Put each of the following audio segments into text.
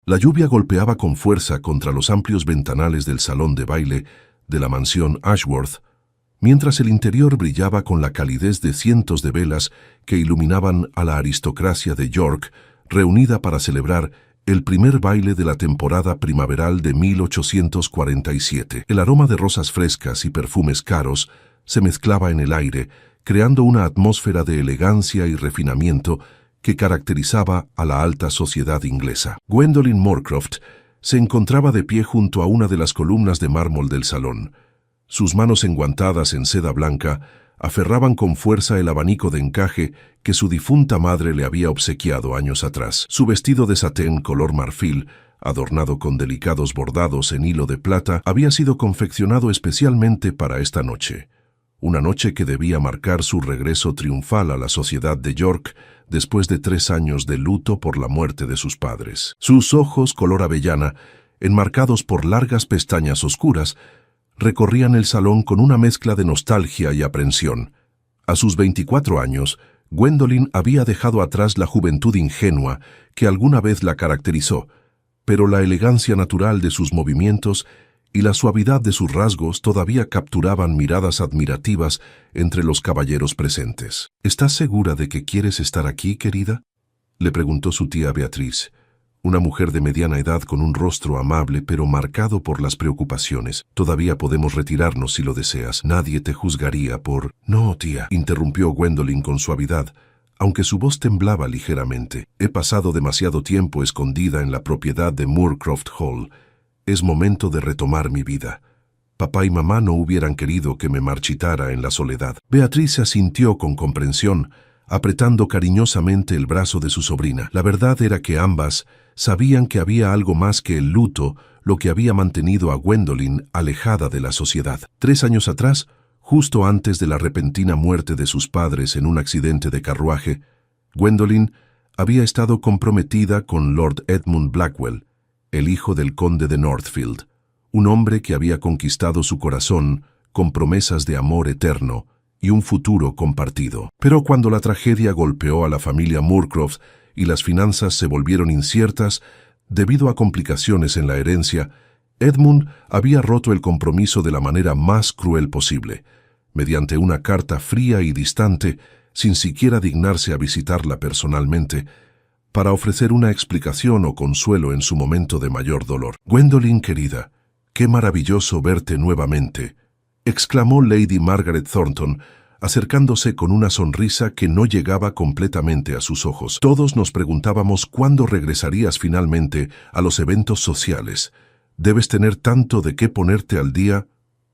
La lluvia golpeaba con fuerza contra los amplios ventanales del salón de baile de la mansión Ashworth, mientras el interior brillaba con la calidez de cientos de velas que iluminaban a la aristocracia de York, reunida para celebrar el primer baile de la temporada primaveral de 1847. El aroma de rosas frescas y perfumes caros se mezclaba en el aire, creando una atmósfera de elegancia y refinamiento que caracterizaba a la alta sociedad inglesa. Gwendolyn Moorcroft se encontraba de pie junto a una de las columnas de mármol del salón. Sus manos enguantadas en seda blanca aferraban con fuerza el abanico de encaje que su difunta madre le había obsequiado años atrás. Su vestido de satén color marfil, adornado con delicados bordados en hilo de plata, había sido confeccionado especialmente para esta noche. Una noche que debía marcar su regreso triunfal a la sociedad de York después de 3 años de luto por la muerte de sus padres. Sus ojos color avellana, enmarcados por largas pestañas oscuras, recorrían el salón con una mezcla de nostalgia y aprensión. A sus 24 años, Gwendolyn había dejado atrás la juventud ingenua que alguna vez la caracterizó, pero la elegancia natural de sus movimientos y la suavidad de sus rasgos todavía capturaban miradas admirativas entre los caballeros presentes. ¿Estás segura de que quieres estar aquí, querida?, le preguntó su tía Beatriz, una mujer de mediana edad con un rostro amable pero marcado por las preocupaciones. Todavía podemos retirarnos si lo deseas. Nadie te juzgaría por... No, tía, interrumpió Gwendolyn con suavidad, aunque su voz temblaba ligeramente. He pasado demasiado tiempo escondida en la propiedad de Moorcroft Hall. Es momento de retomar mi vida. Papá y mamá no hubieran querido que me marchitara en la soledad. Beatriz se asintió con comprensión, apretando cariñosamente el brazo de su sobrina. La verdad era que ambas sabían que había algo más que el luto lo que había mantenido a Gwendolyn alejada de la sociedad. 3 años atrás, justo antes de la repentina muerte de sus padres en un accidente de carruaje, Gwendolyn había estado comprometida con Lord Edmund Blackwell, el hijo del conde de Northfield, un hombre que había conquistado su corazón con promesas de amor eterno y un futuro compartido. Pero cuando la tragedia golpeó a la familia Moorcroft y las finanzas se volvieron inciertas debido a complicaciones en la herencia, Edmund había roto el compromiso de la manera más cruel posible, mediante una carta fría y distante, sin siquiera dignarse a visitarla personalmente, para ofrecer una explicación o consuelo en su momento de mayor dolor. «Gwendolyn, querida, qué maravilloso verte nuevamente», exclamó Lady Margaret Thornton, acercándose con una sonrisa que no llegaba completamente a sus ojos. Todos nos preguntábamos cuándo regresarías finalmente a los eventos sociales. Debes tener tanto de qué ponerte al día.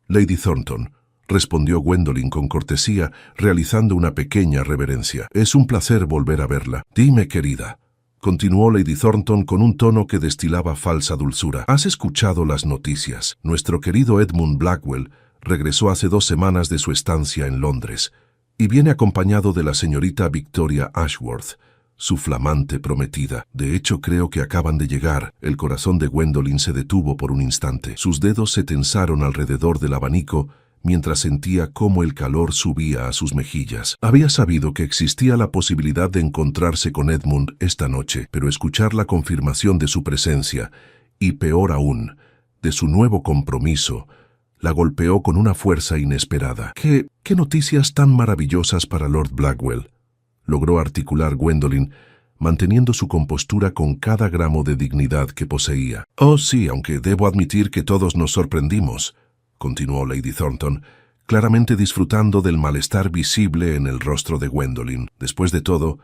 Lady Thornton, respondió Gwendolyn con cortesía, realizando una pequeña reverencia. Es un placer volver a verla. Dime, querida, continuó Lady Thornton con un tono que destilaba falsa dulzura. ¿Has escuchado las noticias? Nuestro querido Edmund Blackwell regresó hace 2 semanas de su estancia en Londres y viene acompañado de la señorita Victoria Ashworth, su flamante prometida. De hecho, creo que acaban de llegar. El corazón de Gwendolyn se detuvo por un instante. Sus dedos se tensaron alrededor del abanico mientras sentía cómo el calor subía a sus mejillas. Había sabido que existía la posibilidad de encontrarse con Edmund esta noche, pero escuchar la confirmación de su presencia, y peor aún, de su nuevo compromiso, la golpeó con una fuerza inesperada. ¿Qué noticias tan maravillosas para Lord Blackwell?, logró articular Gwendolyn, manteniendo su compostura con cada gramo de dignidad que poseía. «Oh, sí, aunque debo admitir que todos nos sorprendimos», continuó Lady Thornton, claramente disfrutando del malestar visible en el rostro de Gwendolyn. «Después de todo,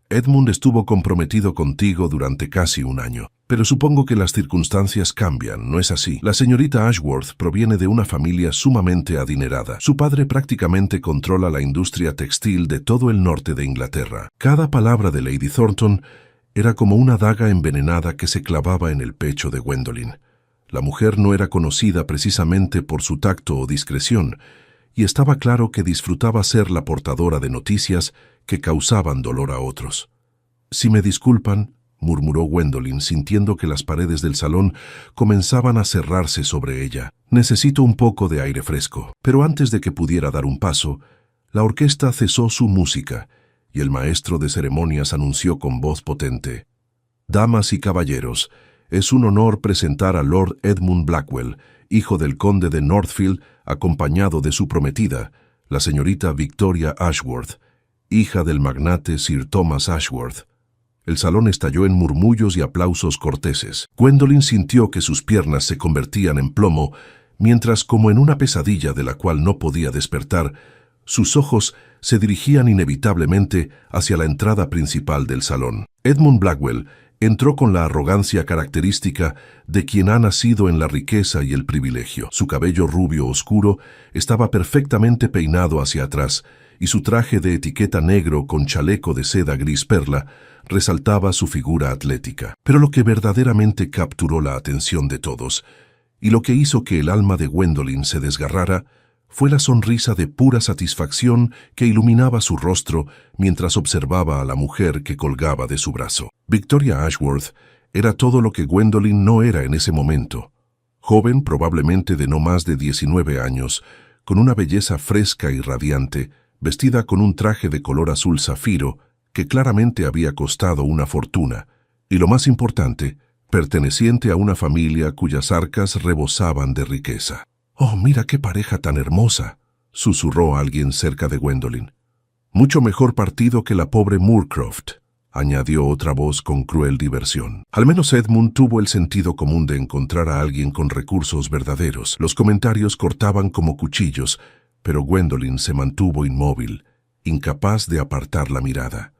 Edmund estuvo comprometido contigo durante casi 1 año. Pero supongo que las circunstancias cambian, ¿no es así? La señorita Ashworth proviene de una familia sumamente adinerada. Su padre prácticamente controla la industria textil de todo el norte de Inglaterra». Cada palabra de Lady Thornton era como una daga envenenada que se clavaba en el pecho de Gwendolyn. La mujer no era conocida precisamente por su tacto o discreción, y estaba claro que disfrutaba ser la portadora de noticias que causaban dolor a otros. «Si me disculpan», murmuró Gwendolyn, sintiendo que las paredes del salón comenzaban a cerrarse sobre ella. «Necesito un poco de aire fresco». Pero antes de que pudiera dar un paso, la orquesta cesó su música y el maestro de ceremonias anunció con voz potente: «Damas y caballeros, Es un honor presentar a Lord Edmund Blackwell, hijo del conde de Northfield, acompañado de su prometida, la señorita Victoria Ashworth, hija del magnate Sir Thomas Ashworth. El salón estalló en murmullos y aplausos corteses. Gwendolyn sintió que sus piernas se convertían en plomo, mientras, como en una pesadilla de la cual no podía despertar, sus ojos se dirigían inevitablemente hacia la entrada principal del salón. Edmund Blackwell entró con la arrogancia característica de quien ha nacido en la riqueza y el privilegio. Su cabello rubio oscuro estaba perfectamente peinado hacia atrás, y su traje de etiqueta negro con chaleco de seda gris perla resaltaba su figura atlética. Pero lo que verdaderamente capturó la atención de todos, y lo que hizo que el alma de Gwendolyn se desgarrara, fue la sonrisa de pura satisfacción que iluminaba su rostro mientras observaba a la mujer que colgaba de su brazo. Victoria Ashworth era todo lo que Gwendolyn no era en ese momento. Joven, probablemente de no más de 19 años, con una belleza fresca y radiante, vestida con un traje de color azul zafiro que claramente había costado una fortuna, y lo más importante, perteneciente a una familia cuyas arcas rebosaban de riqueza. «Oh, mira qué pareja tan hermosa», susurró alguien cerca de Gwendolyn. «Mucho mejor partido que la pobre Moorcroft», añadió otra voz con cruel diversión. Al menos Edmund tuvo el sentido común de encontrar a alguien con recursos verdaderos. Los comentarios cortaban como cuchillos, pero Gwendolyn se mantuvo inmóvil, incapaz de apartar la mirada.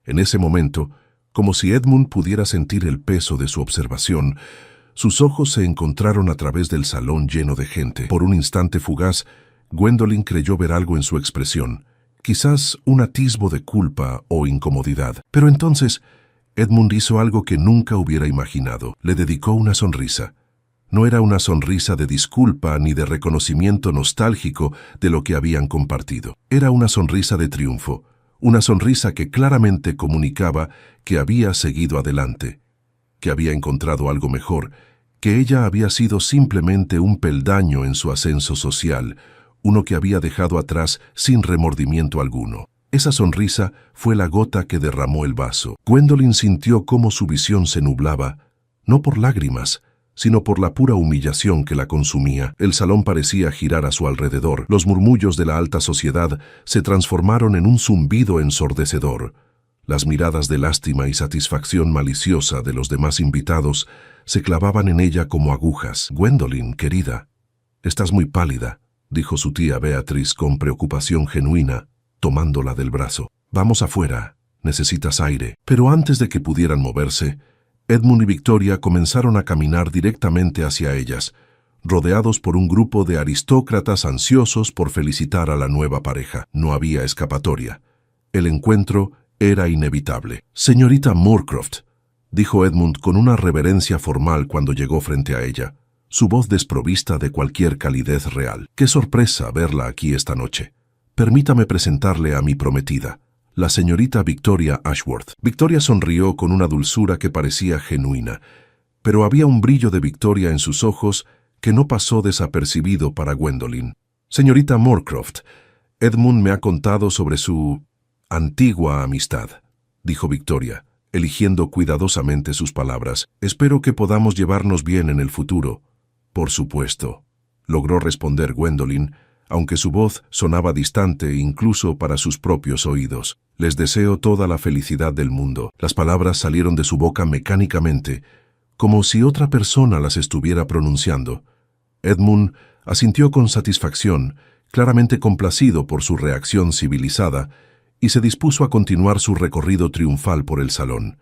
En ese momento, como si Edmund pudiera sentir el peso de su observación, sus ojos se encontraron a través del salón lleno de gente. Por un instante fugaz, Gwendolyn creyó ver algo en su expresión, quizás un atisbo de culpa o incomodidad. Pero entonces, Edmund hizo algo que nunca hubiera imaginado. Le dedicó una sonrisa. No era una sonrisa de disculpa ni de reconocimiento nostálgico de lo que habían compartido. Era una sonrisa de triunfo, una sonrisa que claramente comunicaba que había seguido adelante, que había encontrado algo mejor, que ella había sido simplemente un peldaño en su ascenso social, uno que había dejado atrás sin remordimiento alguno. Esa sonrisa fue la gota que derramó el vaso. Gwendolyn sintió cómo su visión se nublaba, no por lágrimas, sino por la pura humillación que la consumía. El salón parecía girar a su alrededor. Los murmullos de la alta sociedad se transformaron en un zumbido ensordecedor. Las miradas de lástima y satisfacción maliciosa de los demás invitados se clavaban en ella como agujas. «Gwendolyn, querida, estás muy pálida», dijo su tía Beatriz con preocupación genuina, tomándola del brazo. «Vamos afuera, necesitas aire». Pero antes de que pudieran moverse, Edmund y Victoria comenzaron a caminar directamente hacia ellas, rodeados por un grupo de aristócratas ansiosos por felicitar a la nueva pareja. No había escapatoria. El encuentro era inevitable. «Señorita Moorcroft», dijo Edmund con una reverencia formal cuando llegó frente a ella, su voz desprovista de cualquier calidez real. «Qué sorpresa verla aquí esta noche. Permítame presentarle a mi prometida, la señorita Victoria Ashworth». Victoria sonrió con una dulzura que parecía genuina, pero había un brillo de victoria en sus ojos que no pasó desapercibido para Gwendolyn. «Señorita Moorcroft, Edmund me ha contado sobre su antigua amistad», dijo Victoria, eligiendo cuidadosamente sus palabras. «Espero que podamos llevarnos bien en el futuro». «Por supuesto», logró responder Gwendolyn, aunque su voz sonaba distante incluso para sus propios oídos. «Les deseo toda la felicidad del mundo». Las palabras salieron de su boca mecánicamente, como si otra persona las estuviera pronunciando. Edmund asintió con satisfacción, claramente complacido por su reacción civilizada, y se dispuso a continuar su recorrido triunfal por el salón.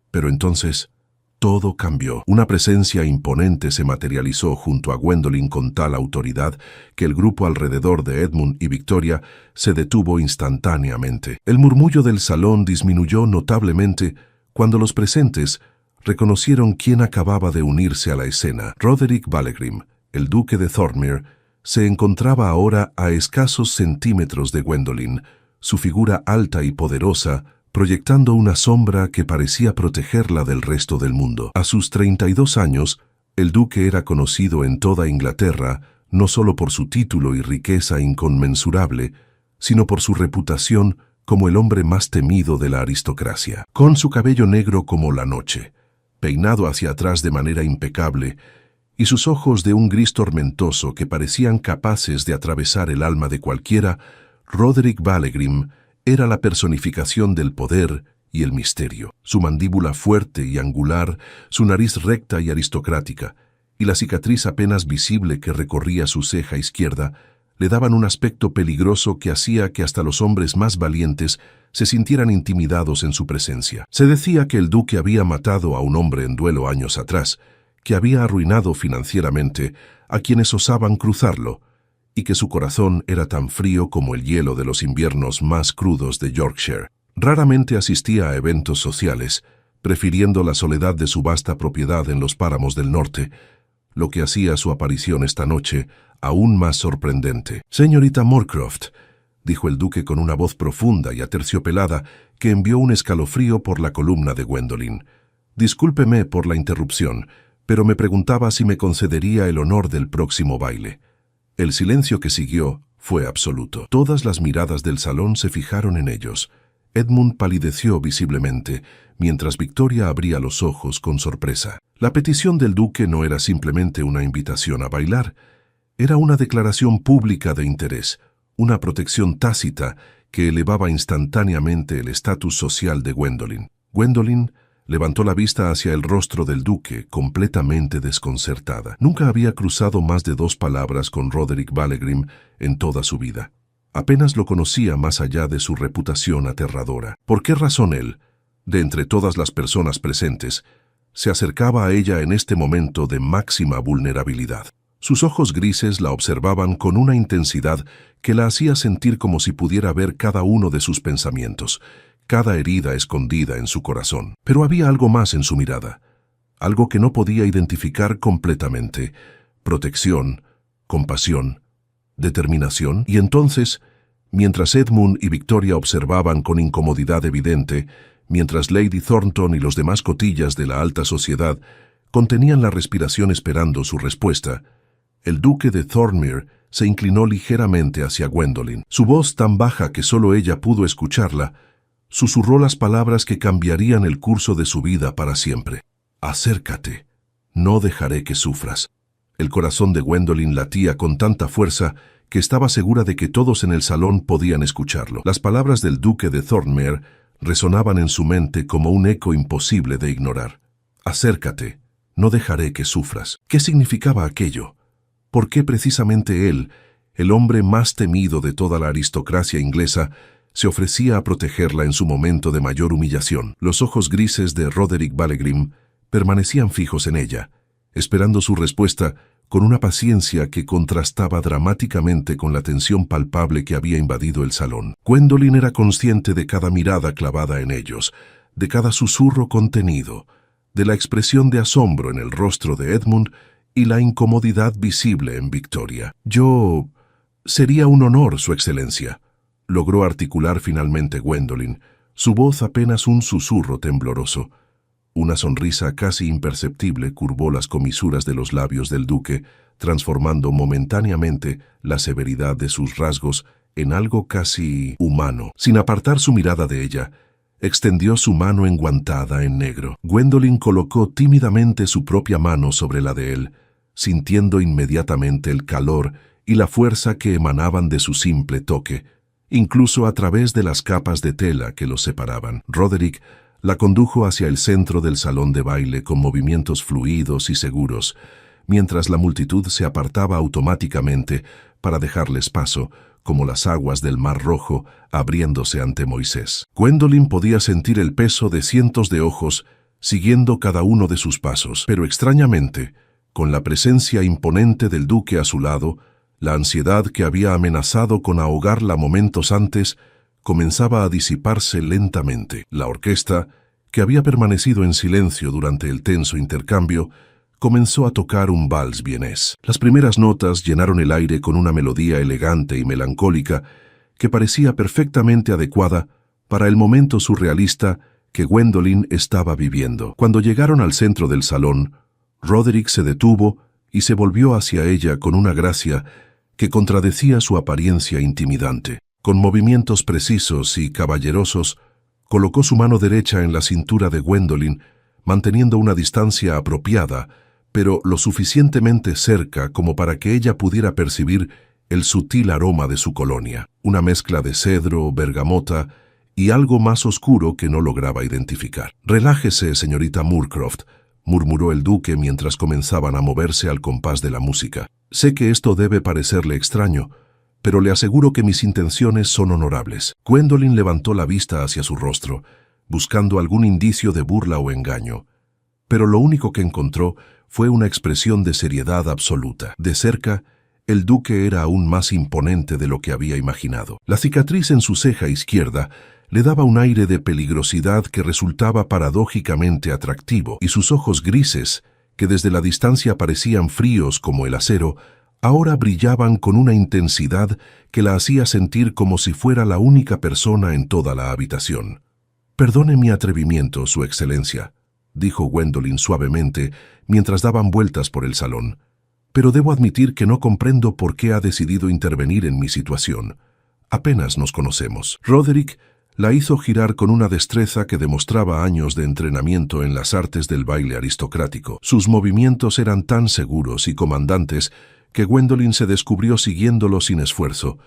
Pero entonces, todo cambió. Una presencia imponente se materializó junto a Gwendolyn con tal autoridad que el grupo alrededor de Edmund y Victoria se detuvo instantáneamente. El murmullo del salón disminuyó notablemente cuando los presentes reconocieron quién acababa de unirse a la escena. Roderick Vallegrim, el duque de Thornmere, se encontraba ahora a escasos centímetros de Gwendolyn, su figura alta y poderosa, proyectando una sombra que parecía protegerla del resto del mundo. A sus 32 años, el duque era conocido en toda Inglaterra, no solo por su título y riqueza inconmensurable, sino por su reputación como el hombre más temido de la aristocracia. Con su cabello negro como la noche, peinado hacia atrás de manera impecable, y sus ojos de un gris tormentoso que parecían capaces de atravesar el alma de cualquiera, Roderick Vallegrim era la personificación del poder y el misterio. Su mandíbula fuerte y angular, su nariz recta y aristocrática, y la cicatriz apenas visible que recorría su ceja izquierda, le daban un aspecto peligroso que hacía que hasta los hombres más valientes se sintieran intimidados en su presencia. Se decía que el duque había matado a un hombre en duelo años atrás, que había arruinado financieramente a quienes osaban cruzarlo, y que su corazón era tan frío como el hielo de los inviernos más crudos de Yorkshire. Raramente asistía a eventos sociales, prefiriendo la soledad de su vasta propiedad en los páramos del norte, lo que hacía su aparición esta noche aún más sorprendente. «Señorita Moorcroft», dijo el duque con una voz profunda y aterciopelada que envió un escalofrío por la columna de Gwendolyn. «Discúlpeme por la interrupción, pero me preguntaba si me concedería el honor del próximo baile». El silencio que siguió fue absoluto. Todas las miradas del salón se fijaron en ellos. Edmund palideció visiblemente, mientras Victoria abría los ojos con sorpresa. La petición del duque no era simplemente una invitación a bailar, era una declaración pública de interés, una protección tácita que elevaba instantáneamente el estatus social de Gwendolyn. Gwendolyn levantó la vista hacia el rostro del duque, completamente desconcertada. Nunca había cruzado más de 2 palabras con Roderick Vallegrim en toda su vida. Apenas lo conocía más allá de su reputación aterradora. ¿Por qué razón él, de entre todas las personas presentes, se acercaba a ella en este momento de máxima vulnerabilidad? Sus ojos grises la observaban con una intensidad que la hacía sentir como si pudiera ver cada uno de sus pensamientos, cada herida escondida en su corazón. Pero había algo más en su mirada, algo que no podía identificar completamente: protección, compasión, determinación. Y entonces, mientras Edmund y Victoria observaban con incomodidad evidente, mientras Lady Thornton y los demás cotillas de la alta sociedad contenían la respiración esperando su respuesta, el duque de Thornmere se inclinó ligeramente hacia Gwendolyn. Su voz, tan baja que solo ella pudo escucharla, susurró las palabras que cambiarían el curso de su vida para siempre. «Acércate, no dejaré que sufras». El corazón de Gwendolyn latía con tanta fuerza que estaba segura de que todos en el salón podían escucharlo. Las palabras del duque de Thornmere resonaban en su mente como un eco imposible de ignorar. «Acércate, no dejaré que sufras». ¿Qué significaba aquello? ¿Por qué precisamente él, el hombre más temido de toda la aristocracia inglesa, se ofrecía a protegerla en su momento de mayor humillación? Los ojos grises de Roderick Vallegrim permanecían fijos en ella, esperando su respuesta con una paciencia que contrastaba dramáticamente con la tensión palpable que había invadido el salón. Gwendolyn era consciente de cada mirada clavada en ellos, de cada susurro contenido, de la expresión de asombro en el rostro de Edmund y la incomodidad visible en Victoria. «Yo... sería un honor, Su Excelencia», logró articular finalmente Gwendolyn, su voz apenas un susurro tembloroso. Una sonrisa casi imperceptible curvó las comisuras de los labios del duque, transformando momentáneamente la severidad de sus rasgos en algo casi humano. Sin apartar su mirada de ella, extendió su mano enguantada en negro. Gwendolyn colocó tímidamente su propia mano sobre la de él, sintiendo inmediatamente el calor y la fuerza que emanaban de su simple toque, incluso a través de las capas de tela que los separaban. Roderick la condujo hacia el centro del salón de baile con movimientos fluidos y seguros, mientras la multitud se apartaba automáticamente para dejarles paso, como las aguas del Mar Rojo abriéndose ante Moisés. Gwendolyn podía sentir el peso de cientos de ojos siguiendo cada uno de sus pasos, pero extrañamente, con la presencia imponente del duque a su lado, la ansiedad que había amenazado con ahogarla momentos antes comenzaba a disiparse lentamente. La orquesta, que había permanecido en silencio durante el tenso intercambio, comenzó a tocar un vals vienés. Las primeras notas llenaron el aire con una melodía elegante y melancólica que parecía perfectamente adecuada para el momento surrealista que Gwendolyn estaba viviendo. Cuando llegaron al centro del salón, Roderick se detuvo y se volvió hacia ella con una gracia que contradecía su apariencia intimidante. Con movimientos precisos y caballerosos, colocó su mano derecha en la cintura de Gwendolyn, manteniendo una distancia apropiada, pero lo suficientemente cerca como para que ella pudiera percibir el sutil aroma de su colonia, una mezcla de cedro, bergamota y algo más oscuro que no lograba identificar. «Relájese, señorita Moorcroft», murmuró el duque mientras comenzaban a moverse al compás de la música. «Sé que esto debe parecerle extraño, pero le aseguro que mis intenciones son honorables». Gwendolyn levantó la vista hacia su rostro, buscando algún indicio de burla o engaño, pero lo único que encontró fue una expresión de seriedad absoluta. De cerca, el duque era aún más imponente de lo que había imaginado. La cicatriz en su ceja izquierda le daba un aire de peligrosidad que resultaba paradójicamente atractivo, y sus ojos grises, que desde la distancia parecían fríos como el acero, ahora brillaban con una intensidad que la hacía sentir como si fuera la única persona en toda la habitación. «Perdone mi atrevimiento, Su Excelencia», dijo Gwendolyn suavemente mientras daban vueltas por el salón, «pero debo admitir que no comprendo por qué ha decidido intervenir en mi situación. Apenas nos conocemos». Roderick la hizo girar con una destreza que demostraba años de entrenamiento en las artes del baile aristocrático. Sus movimientos eran tan seguros y comandantes que Gwendolyn se descubrió siguiéndolo sin esfuerzo,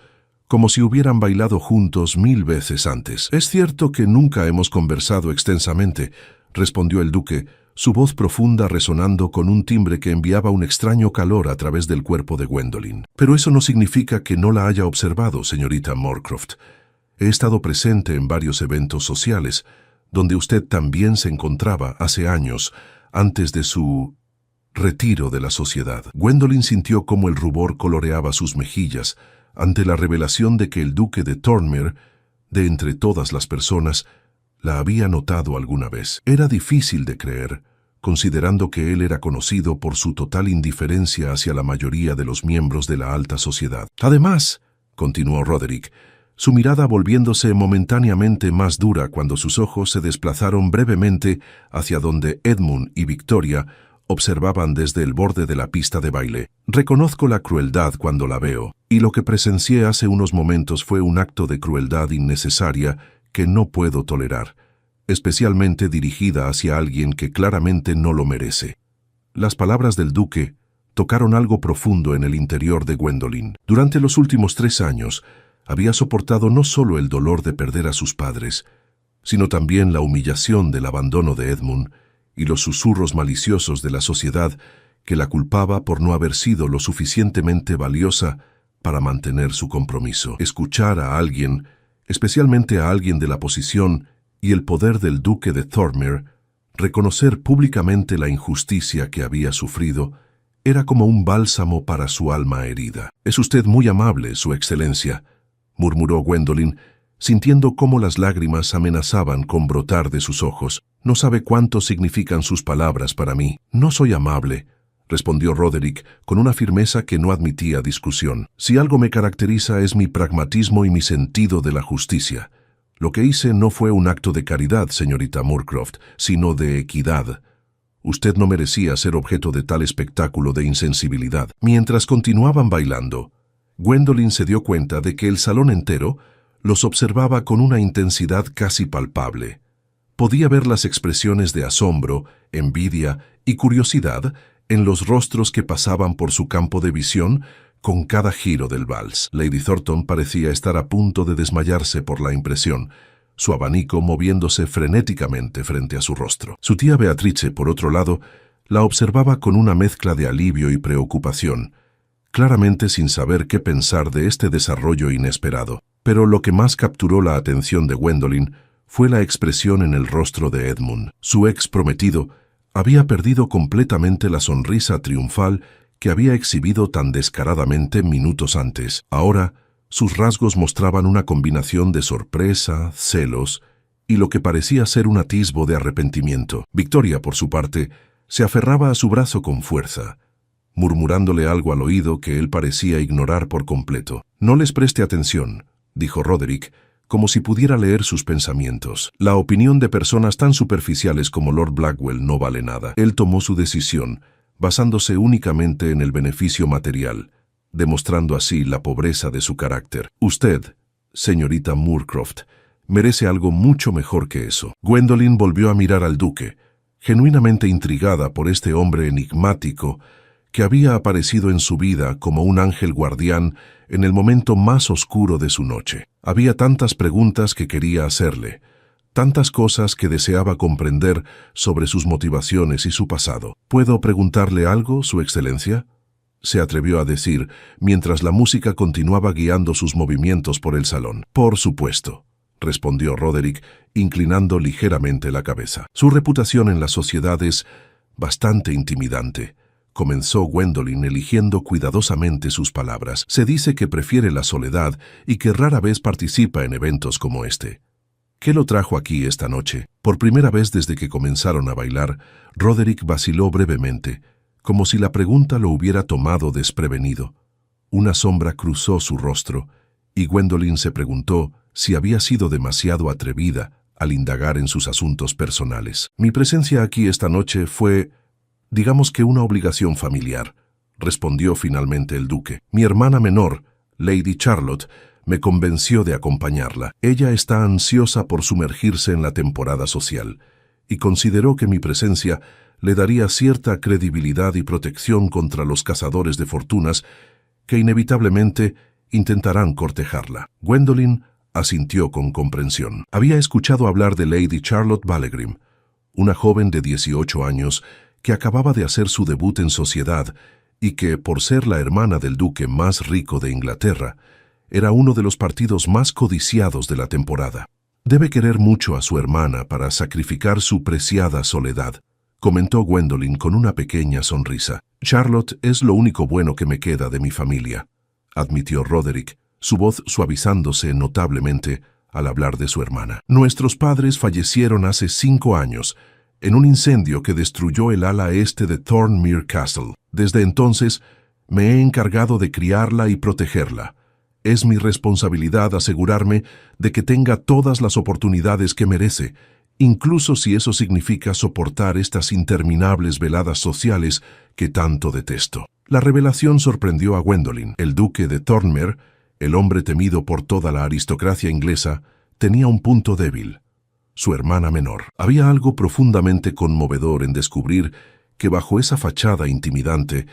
como si hubieran bailado juntos 1000 veces antes. «Es cierto que nunca hemos conversado extensamente», respondió el duque, su voz profunda resonando con un timbre que enviaba un extraño calor a través del cuerpo de Gwendolyn. «Pero eso no significa que no la haya observado, señorita Moorcroft. He estado presente en varios eventos sociales, donde usted también se encontraba hace años, antes de su retiro de la sociedad». Gwendolyn sintió cómo el rubor coloreaba sus mejillas ante la revelación de que el duque de Thornmere, de entre todas las personas, la había notado alguna vez. Era difícil de creer, considerando que él era conocido por su total indiferencia hacia la mayoría de los miembros de la alta sociedad. «Además», continuó Roderick, su mirada volviéndose momentáneamente más dura cuando sus ojos se desplazaron brevemente hacia donde Edmund y Victoria observaban desde el borde de la pista de baile. «Reconozco la crueldad cuando la veo, y lo que presencié hace unos momentos fue un acto de crueldad innecesaria que no puedo tolerar, especialmente dirigida hacia alguien que claramente no lo merece». Las palabras del duque tocaron algo profundo en el interior de Gwendolyn. Durante los últimos 3 años, había soportado no solo el dolor de perder a sus padres, sino también la humillación del abandono de Edmund y los susurros maliciosos de la sociedad que la culpaba por no haber sido lo suficientemente valiosa para mantener su compromiso. Escuchar a alguien, especialmente a alguien de la posición y el poder del duque de Thornmere, reconocer públicamente la injusticia que había sufrido, era como un bálsamo para su alma herida. «Es usted muy amable, Su Excelencia», murmuró Gwendolyn, sintiendo cómo las lágrimas amenazaban con brotar de sus ojos. «No sabe cuánto significan sus palabras para mí». «No soy amable», respondió Roderick con una firmeza que no admitía discusión. «Si algo me caracteriza es mi pragmatismo y mi sentido de la justicia. Lo que hice no fue un acto de caridad, señorita Moorcroft, sino de equidad. Usted no merecía ser objeto de tal espectáculo de insensibilidad». Mientras continuaban bailando, Gwendolyn se dio cuenta de que el salón entero los observaba con una intensidad casi palpable. Podía ver las expresiones de asombro, envidia y curiosidad en los rostros que pasaban por su campo de visión con cada giro del vals. Lady Thornton parecía estar a punto de desmayarse por la impresión, su abanico moviéndose frenéticamente frente a su rostro. Su tía Beatrice, por otro lado, la observaba con una mezcla de alivio y preocupación, claramente sin saber qué pensar de este desarrollo inesperado. Pero lo que más capturó la atención de Gwendolyn fue la expresión en el rostro de Edmund. Su ex prometido había perdido completamente la sonrisa triunfal que había exhibido tan descaradamente minutos antes. Ahora, sus rasgos mostraban una combinación de sorpresa, celos y lo que parecía ser un atisbo de arrepentimiento. Victoria, por su parte, se aferraba a su brazo con fuerza, murmurándole algo al oído que él parecía ignorar por completo. «No les preste atención», dijo Roderick, como si pudiera leer sus pensamientos. «La opinión de personas tan superficiales como Lord Blackwell no vale nada». Él tomó su decisión, basándose únicamente en el beneficio material, demostrando así la pobreza de su carácter. «Usted, señorita Moorcroft, merece algo mucho mejor que eso». Gwendolyn volvió a mirar al duque, genuinamente intrigada por este hombre enigmático que había aparecido en su vida como un ángel guardián en el momento más oscuro de su noche. Había tantas preguntas que quería hacerle, tantas cosas que deseaba comprender sobre sus motivaciones y su pasado. ¿Puedo preguntarle algo, Su Excelencia?, se atrevió a decir, mientras la música continuaba guiando sus movimientos por el salón. Por supuesto, respondió Roderick, inclinando ligeramente la cabeza. Su reputación en la sociedad es bastante intimidante, comenzó Gwendolyn eligiendo cuidadosamente sus palabras. Se dice que prefiere la soledad y que rara vez participa en eventos como este. ¿Qué lo trajo aquí esta noche? Por primera vez desde que comenzaron a bailar, Roderick vaciló brevemente, como si la pregunta lo hubiera tomado desprevenido. Una sombra cruzó su rostro, y Gwendolyn se preguntó si había sido demasiado atrevida al indagar en sus asuntos personales. Mi presencia aquí esta noche fue, digamos que una obligación familiar, respondió finalmente el duque. Mi hermana menor, Lady Charlotte, me convenció de acompañarla. Ella está ansiosa por sumergirse en la temporada social, y consideró que mi presencia le daría cierta credibilidad y protección contra los cazadores de fortunas que inevitablemente intentarán cortejarla. Gwendolyn asintió con comprensión. Había escuchado hablar de Lady Charlotte Vallegrim, una joven de 18 años que acababa de hacer su debut en sociedad y que, por ser la hermana del duque más rico de Inglaterra, era uno de los partidos más codiciados de la temporada. Debe querer mucho a su hermana para sacrificar su preciada soledad, comentó Gwendolyn con una pequeña sonrisa. Charlotte es lo único bueno que me queda de mi familia, admitió Roderick, su voz suavizándose notablemente al hablar de su hermana. Nuestros padres fallecieron hace 5 años, en un incendio que destruyó el ala este de Thornmere Castle. Desde entonces, me he encargado de criarla y protegerla. Es mi responsabilidad asegurarme de que tenga todas las oportunidades que merece, incluso si eso significa soportar estas interminables veladas sociales que tanto detesto. La revelación sorprendió a Gwendolyn. El duque de Thornmere, el hombre temido por toda la aristocracia inglesa, tenía un punto débil: su hermana menor. Había algo profundamente conmovedor en descubrir que bajo esa fachada intimidante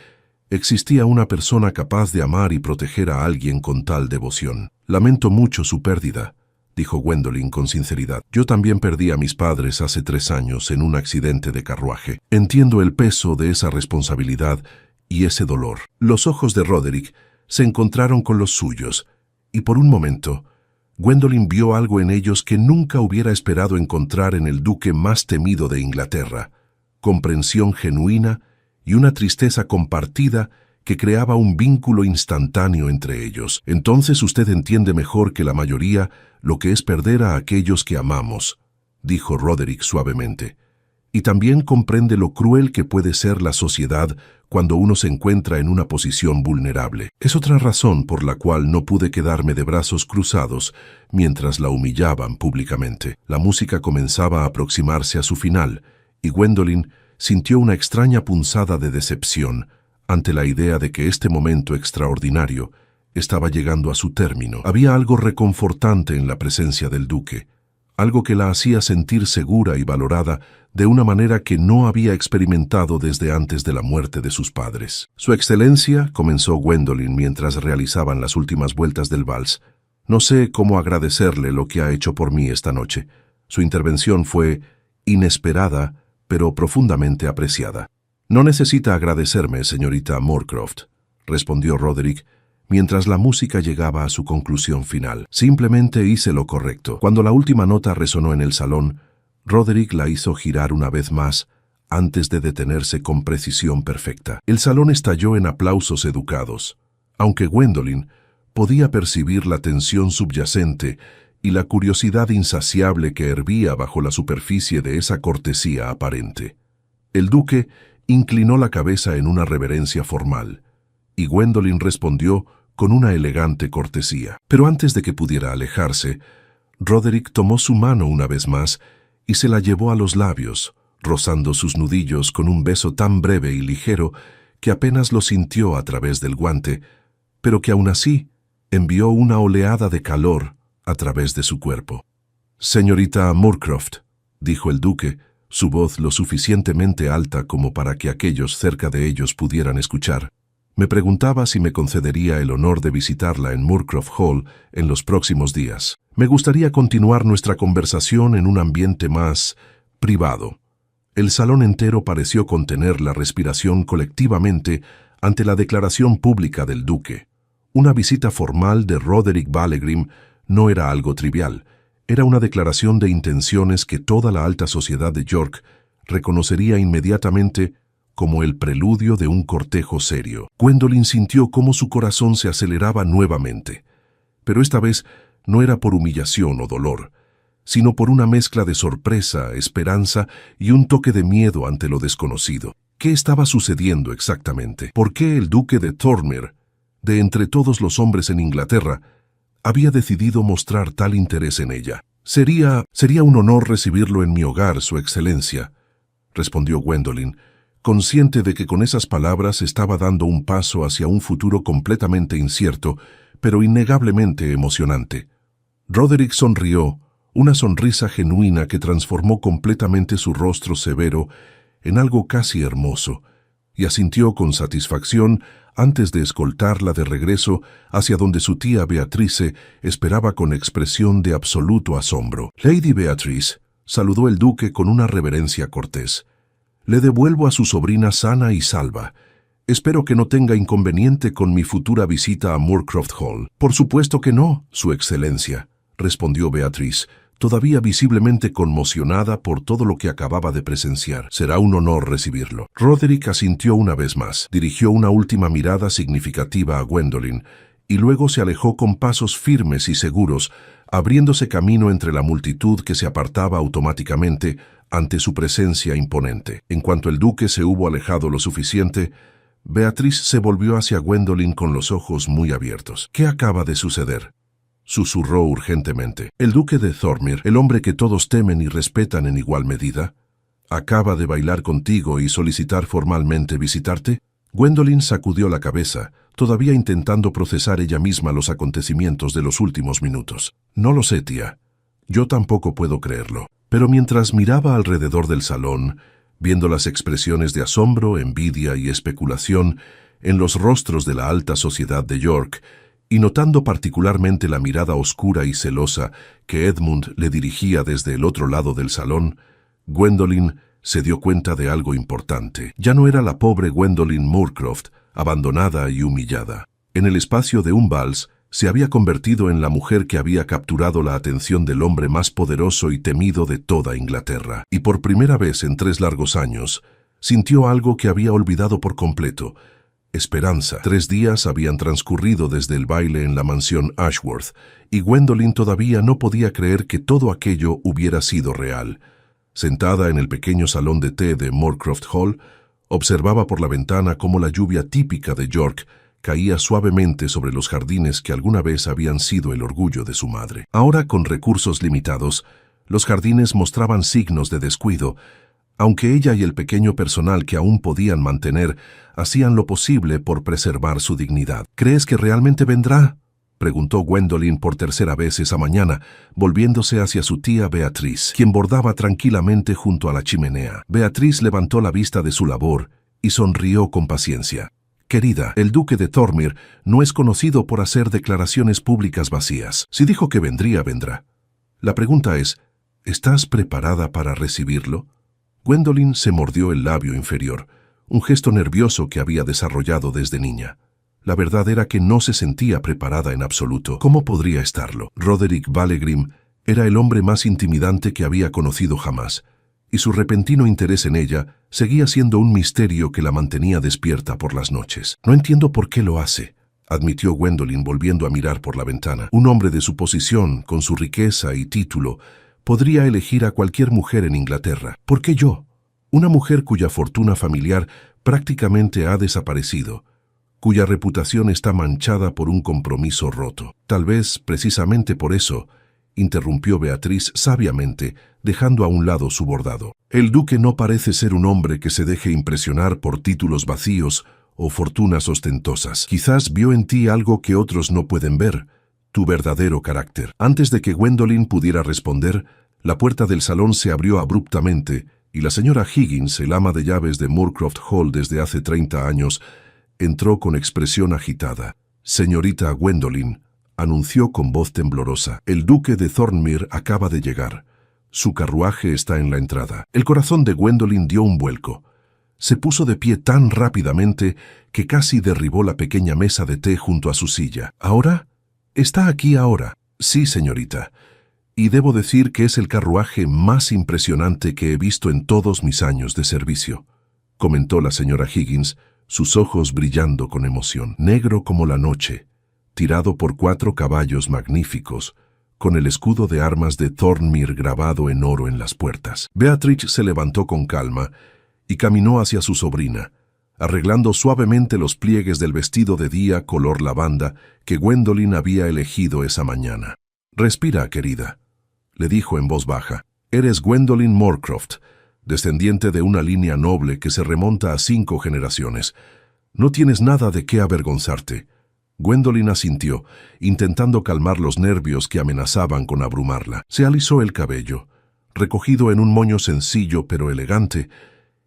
existía una persona capaz de amar y proteger a alguien con tal devoción. Lamento mucho su pérdida, dijo Gwendolyn con sinceridad. Yo también perdí a mis padres hace 3 años en un accidente de carruaje. Entiendo el peso de esa responsabilidad y ese dolor. Los ojos de Roderick se encontraron con los suyos, y por un momento, Gwendolyn vio algo en ellos que nunca hubiera esperado encontrar en el duque más temido de Inglaterra: comprensión genuina y una tristeza compartida que creaba un vínculo instantáneo entre ellos. Entonces usted entiende mejor que la mayoría lo que es perder a aquellos que amamos, dijo Roderick suavemente. Y también comprende lo cruel que puede ser la sociedad cuando uno se encuentra en una posición vulnerable. Es otra razón por la cual no pude quedarme de brazos cruzados mientras la humillaban públicamente. La música comenzaba a aproximarse a su final, y Gwendolyn sintió una extraña punzada de decepción ante la idea de que este momento extraordinario estaba llegando a su término. Había algo reconfortante en la presencia del duque, algo que la hacía sentir segura y valorada de una manera que no había experimentado desde antes de la muerte de sus padres. Su Excelencia, comenzó Gwendolyn mientras realizaban las últimas vueltas del vals, no sé cómo agradecerle lo que ha hecho por mí esta noche. Su intervención fue inesperada, pero profundamente apreciada. No necesita agradecerme, señorita Moorcroft, respondió Roderick, mientras la música llegaba a su conclusión final. Simplemente hice lo correcto. Cuando la última nota resonó en el salón, Roderick la hizo girar una vez más, antes de detenerse con precisión perfecta. El salón estalló en aplausos educados, aunque Gwendolyn podía percibir la tensión subyacente y la curiosidad insaciable que hervía bajo la superficie de esa cortesía aparente. El duque inclinó la cabeza en una reverencia formal, y Gwendolyn respondió con una elegante cortesía. Pero antes de que pudiera alejarse, Roderick tomó su mano una vez más y se la llevó a los labios, rozando sus nudillos con un beso tan breve y ligero que apenas lo sintió a través del guante, pero que aún así envió una oleada de calor a través de su cuerpo. «Señorita Moorcroft», dijo el duque, su voz lo suficientemente alta como para que aquellos cerca de ellos pudieran escuchar. Me preguntaba si me concedería el honor de visitarla en Moorcroft Hall en los próximos días. Me gustaría continuar nuestra conversación en un ambiente más privado. El salón entero pareció contener la respiración colectivamente ante la declaración pública del duque. Una visita formal de Roderick Vallegrim no era algo trivial. Era una declaración de intenciones que toda la alta sociedad de York reconocería inmediatamente como el preludio de un cortejo serio. Gwendolyn sintió cómo su corazón se aceleraba nuevamente. Pero esta vez no era por humillación o dolor, sino por una mezcla de sorpresa, esperanza y un toque de miedo ante lo desconocido. ¿Qué estaba sucediendo exactamente? ¿Por qué el duque de Thornmere, de entre todos los hombres en Inglaterra, había decidido mostrar tal interés en ella? Sería un honor recibirlo en mi hogar, Su Excelencia, respondió Gwendolyn, consciente de que con esas palabras estaba dando un paso hacia un futuro completamente incierto, pero innegablemente emocionante. Roderick sonrió, una sonrisa genuina que transformó completamente su rostro severo en algo casi hermoso, y asintió con satisfacción antes de escoltarla de regreso hacia donde su tía Beatrice esperaba con expresión de absoluto asombro. Lady Beatrice, saludó el duque con una reverencia cortés. Le devuelvo a su sobrina sana y salva. Espero que no tenga inconveniente con mi futura visita a Moorcroft Hall. Por supuesto que no, Su Excelencia, respondió Beatriz, todavía visiblemente conmocionada por todo lo que acababa de presenciar. Será un honor recibirlo. Roderick asintió una vez más, dirigió una última mirada significativa a Gwendolyn, y luego se alejó con pasos firmes y seguros, abriéndose camino entre la multitud que se apartaba automáticamente ante su presencia imponente. En cuanto el duque se hubo alejado lo suficiente, Beatriz se volvió hacia Gwendolyn con los ojos muy abiertos. ¿Qué acaba de suceder?, susurró urgentemente. El duque de Thornmere, el hombre que todos temen y respetan en igual medida, acaba de bailar contigo y solicitar formalmente visitarte. Gwendolyn sacudió la cabeza, todavía intentando procesar ella misma los acontecimientos de los últimos minutos. No lo sé, tía. Yo tampoco puedo creerlo. Pero mientras miraba alrededor del salón, viendo las expresiones de asombro, envidia y especulación en los rostros de la alta sociedad de York, y notando particularmente la mirada oscura y celosa que Edmund le dirigía desde el otro lado del salón, Gwendolyn se dio cuenta de algo importante. Ya no era la pobre Gwendolyn Moorcroft, abandonada y humillada. En el espacio de un vals, se había convertido en la mujer que había capturado la atención del hombre más poderoso y temido de toda Inglaterra. Y por primera vez en 3 largos años, sintió algo que había olvidado por completo: esperanza. 3 días habían transcurrido desde el baile en la mansión Ashworth, y Gwendolyn todavía no podía creer que todo aquello hubiera sido real. Sentada en el pequeño salón de té de Moorcroft Hall, observaba por la ventana cómo la lluvia típica de York caía suavemente sobre los jardines que alguna vez habían sido el orgullo de su madre. Ahora, con recursos limitados, los jardines mostraban signos de descuido, aunque ella y el pequeño personal que aún podían mantener hacían lo posible por preservar su dignidad. ¿Crees que realmente vendrá?, preguntó Gwendolyn por tercera vez esa mañana, volviéndose hacia su tía Beatriz, quien bordaba tranquilamente junto a la chimenea. Beatriz levantó la vista de su labor y sonrió con paciencia. Querida, el duque de Thornmere no es conocido por hacer declaraciones públicas vacías. Si dijo que vendría, vendrá. La pregunta es, ¿estás preparada para recibirlo? Gwendolyn se mordió el labio inferior, un gesto nervioso que había desarrollado desde niña. La verdad era que no se sentía preparada en absoluto. ¿Cómo podría estarlo? Roderick Vallegrim era el hombre más intimidante que había conocido jamás, y su repentino interés en ella seguía siendo un misterio que la mantenía despierta por las noches. No entiendo por qué lo hace, admitió Gwendolyn volviendo a mirar por la ventana. Un hombre de su posición, con su riqueza y título, podría elegir a cualquier mujer en Inglaterra. ¿Por qué yo? Una mujer cuya fortuna familiar prácticamente ha desaparecido, cuya reputación está manchada por un compromiso roto. Tal vez, precisamente por eso, interrumpió Beatriz sabiamente, dejando a un lado su bordado. El duque no parece ser un hombre que se deje impresionar por títulos vacíos o fortunas ostentosas. Quizás vio en ti algo que otros no pueden ver, tu verdadero carácter. Antes de que Gwendolyn pudiera responder, la puerta del salón se abrió abruptamente y la señora Higgins, el ama de llaves de Moorcroft Hall desde hace 30 años, entró con expresión agitada. «Señorita Gwendolen», anunció con voz temblorosa, «el duque de Thornmere acaba de llegar. Su carruaje está en la entrada». El corazón de Gwendolen dio un vuelco. Se puso de pie tan rápidamente que casi derribó la pequeña mesa de té junto a su silla. «¿Ahora? ¿Está aquí ahora?» «Sí, señorita. Y debo decir que es el carruaje más impresionante que he visto en todos mis años de servicio», comentó la señora Higgins, sus ojos brillando con emoción. «Negro como la noche, tirado por 4 caballos magníficos, con el escudo de armas de Thornmere grabado en oro en las puertas». Beatrix se levantó con calma y caminó hacia su sobrina, arreglando suavemente los pliegues del vestido de día color lavanda que Gwendolen había elegido esa mañana. «Respira, querida», le dijo en voz baja. «Eres Gwendolen Moorcroft, descendiente de una línea noble que se remonta a 5 generaciones. No tienes nada de qué avergonzarte». Gwendolen asintió, intentando calmar los nervios que amenazaban con abrumarla. Se alisó el cabello, recogido en un moño sencillo pero elegante,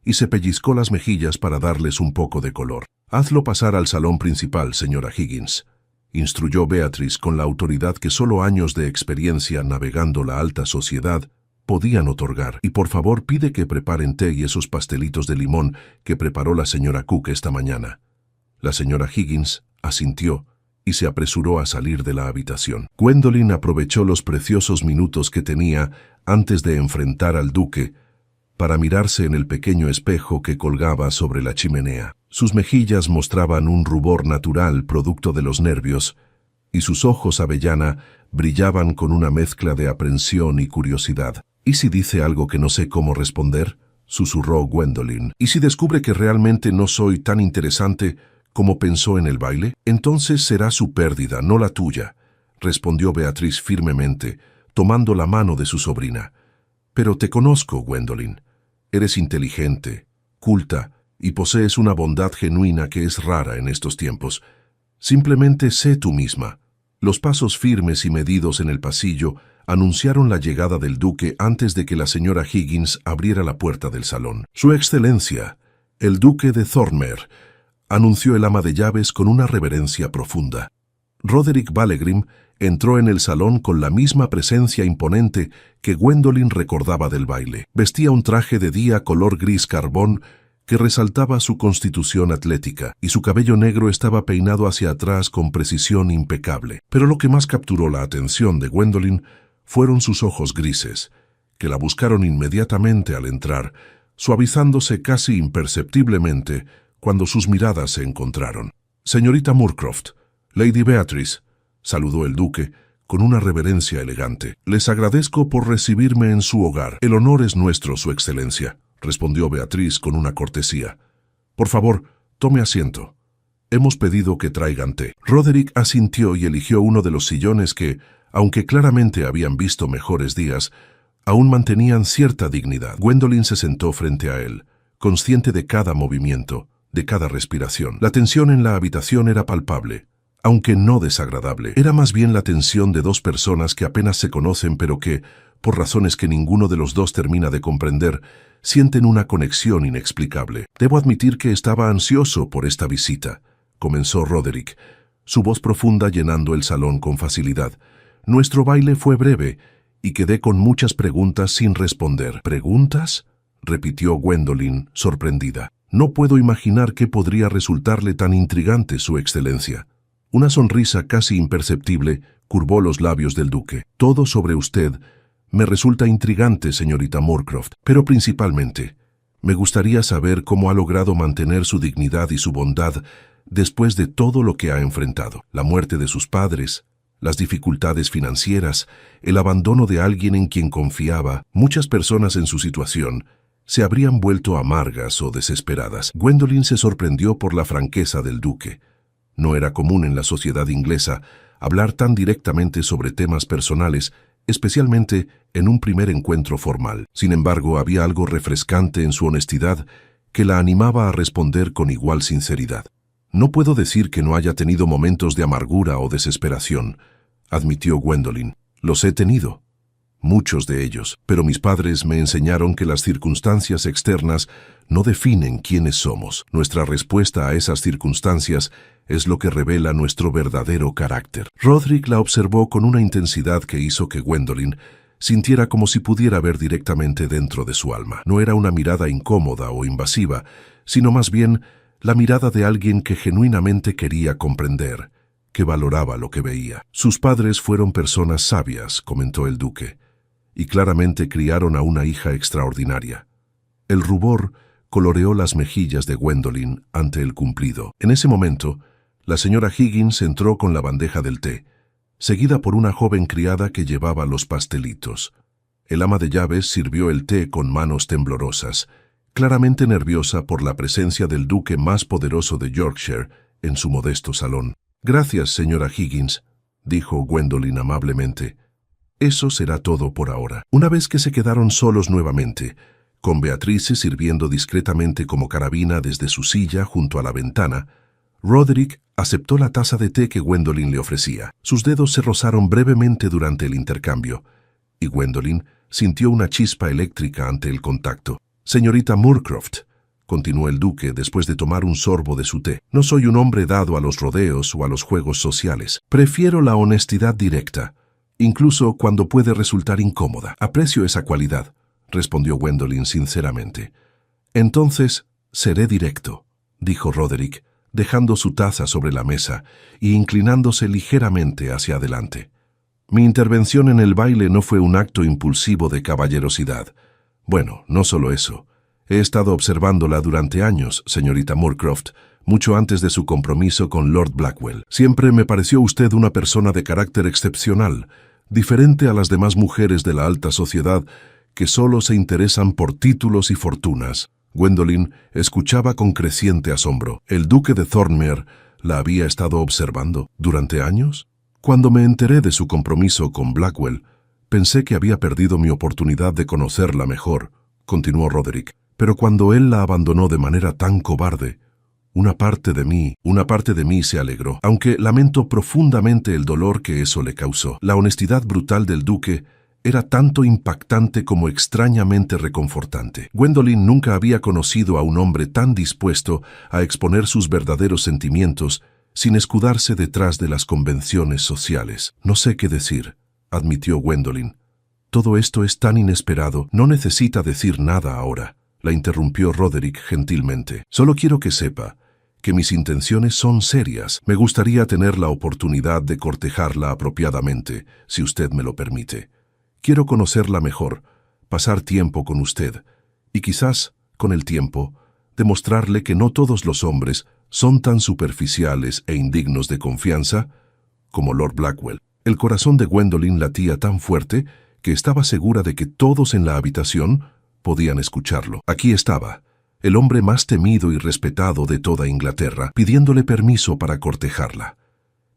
y se pellizcó las mejillas para darles un poco de color. «Hazlo pasar al salón principal, señora Higgins», instruyó Beatriz con la autoridad que solo años de experiencia navegando la alta sociedad podían otorgar. «Y por favor pide que preparen té y esos pastelitos de limón que preparó la señora Cook esta mañana». La señora Higgins asintió y se apresuró a salir de la habitación. Gwendolen aprovechó los preciosos minutos que tenía antes de enfrentar al duque para mirarse en el pequeño espejo que colgaba sobre la chimenea. Sus mejillas mostraban un rubor natural producto de los nervios, y sus ojos avellana brillaban con una mezcla de aprensión y curiosidad. «¿Y si dice algo que no sé cómo responder?», susurró Gwendolen. «¿Y si descubre que realmente no soy tan interesante como pensó en el baile? Entonces será su pérdida, no la tuya», respondió Beatriz firmemente, tomando la mano de su sobrina. «Pero te conozco, Gwendolen. Eres inteligente, culta, y posees una bondad genuina que es rara en estos tiempos. Simplemente sé tú misma». Los pasos firmes y medidos en el pasillo anunciaron la llegada del duque antes de que la señora Higgins abriera la puerta del salón. «Su excelencia, el duque de Thornmere», anunció el ama de llaves con una reverencia profunda. Roderick Vallegrim entró en el salón con la misma presencia imponente que Gwendolen recordaba del baile. Vestía un traje de día color gris carbón que resaltaba su constitución atlética, y su cabello negro estaba peinado hacia atrás con precisión impecable. Pero lo que más capturó la atención de Gwendolen fueron sus ojos grises, que la buscaron inmediatamente al entrar, suavizándose casi imperceptiblemente cuando sus miradas se encontraron. «Señorita Moorcroft, Lady Beatrice», saludó el duque con una reverencia elegante. «Les agradezco por recibirme en su hogar». «El honor es nuestro, su excelencia», respondió Beatriz con una cortesía. «Por favor, tome asiento. Hemos pedido que traigan té». Roderick asintió y eligió uno de los sillones que, aunque claramente habían visto mejores días, aún mantenían cierta dignidad. Gwendolen se sentó frente a él, consciente de cada movimiento, de cada respiración. La tensión en la habitación era palpable, aunque no desagradable. Era más bien la tensión de 2 personas que apenas se conocen pero que, por razones que ninguno de los dos termina de comprender, sienten una conexión inexplicable. «Debo admitir que estaba ansioso por esta visita», comenzó Roderick, su voz profunda llenando el salón con facilidad. «Nuestro baile fue breve y quedé con muchas preguntas sin responder». «¿Preguntas?», repitió Gwendolen, sorprendida. «No puedo imaginar qué podría resultarle tan intrigante, su excelencia». Una sonrisa casi imperceptible curvó los labios del duque. «Todo sobre usted me resulta intrigante, señorita Moorcroft, pero principalmente me gustaría saber cómo ha logrado mantener su dignidad y su bondad después de todo lo que ha enfrentado. La muerte de sus padres, las dificultades financieras, el abandono de alguien en quien confiaba. Muchas personas en su situación se habrían vuelto amargas o desesperadas». Gwendolen se sorprendió por la franqueza del duque. No era común en la sociedad inglesa hablar tan directamente sobre temas personales, especialmente en un primer encuentro formal. Sin embargo, había algo refrescante en su honestidad que la animaba a responder con igual sinceridad. «No puedo decir que no haya tenido momentos de amargura o desesperación», admitió Gwendolen. «Los he tenido. muchos de ellos, pero mis padres me enseñaron que las circunstancias externas no definen quiénes somos. Nuestra respuesta a esas circunstancias es lo que revela nuestro verdadero carácter. Roderick la observó con una intensidad que hizo que Gwendolyn sintiera como si pudiera ver directamente dentro de su alma. No era una mirada incómoda o invasiva, sino más bien la mirada de alguien que genuinamente quería comprender, que valoraba lo que veía. Sus padres fueron personas sabias, comentó el duque, y claramente criaron a una hija extraordinaria. El rubor coloreó las mejillas de Gwendolyn ante el cumplido. En ese momento, la señora Higgins entró con la bandeja del té, seguida por una joven criada que llevaba los pastelitos. El ama de llaves sirvió el té con manos temblorosas, claramente nerviosa por la presencia del duque más poderoso de Yorkshire en su modesto salón. «Gracias, señora Higgins», dijo Gwendolyn amablemente. «Eso será todo por ahora». Una vez que se quedaron solos nuevamente, con Beatrice sirviendo discretamente como carabina desde su silla junto a la ventana, Roderick aceptó la taza de té que Gwendolyn le ofrecía. Sus dedos se rozaron brevemente durante el intercambio, y Gwendolyn sintió una chispa eléctrica ante el contacto. «Señorita Moorcroft», continuó el duque después de tomar un sorbo de su té, «no soy un hombre dado a los rodeos o a los juegos sociales. Prefiero la honestidad directa, incluso cuando puede resultar incómoda. Aprecio esa cualidad», respondió Gwendolyn sinceramente. «Entonces, seré directo», dijo Roderick, dejando su taza sobre la mesa y inclinándose ligeramente hacia adelante. «Mi intervención en el baile no fue un acto impulsivo de caballerosidad. Bueno, no solo eso. He estado observándola durante años, señorita Moorcroft, mucho antes de su compromiso con Lord Blackwell. Siempre me pareció usted una persona de carácter excepcional, diferente a las demás mujeres de la alta sociedad que solo se interesan por títulos y fortunas». Gwendolyn escuchaba con creciente asombro. ¿El duque de Thornmere la había estado observando durante años? Cuando me enteré de su compromiso con Blackwell, pensé que había perdido mi oportunidad de conocerla mejor, continuó Roderick. Pero cuando él la abandonó de manera tan cobarde, una parte de mí se alegró, aunque lamento profundamente el dolor que eso le causó. La honestidad brutal del duque era tanto impactante como extrañamente reconfortante. Gwendolyn nunca había conocido a un hombre tan dispuesto a exponer sus verdaderos sentimientos sin escudarse detrás de las convenciones sociales. «No sé qué decir», admitió Gwendolyn. «Todo esto es tan inesperado. No necesita decir nada ahora», la interrumpió Roderick gentilmente. «Solo quiero que sepa que mis intenciones son serias. Me gustaría tener la oportunidad de cortejarla apropiadamente, si usted me lo permite. Quiero conocerla mejor, pasar tiempo con usted, y quizás, con el tiempo, demostrarle que no todos los hombres son tan superficiales e indignos de confianza como Lord Blackwell». El corazón de Gwendolyn latía tan fuerte que estaba segura de que todos en la habitación podían escucharlo. Aquí estaba, el hombre más temido y respetado de toda Inglaterra, pidiéndole permiso para cortejarla.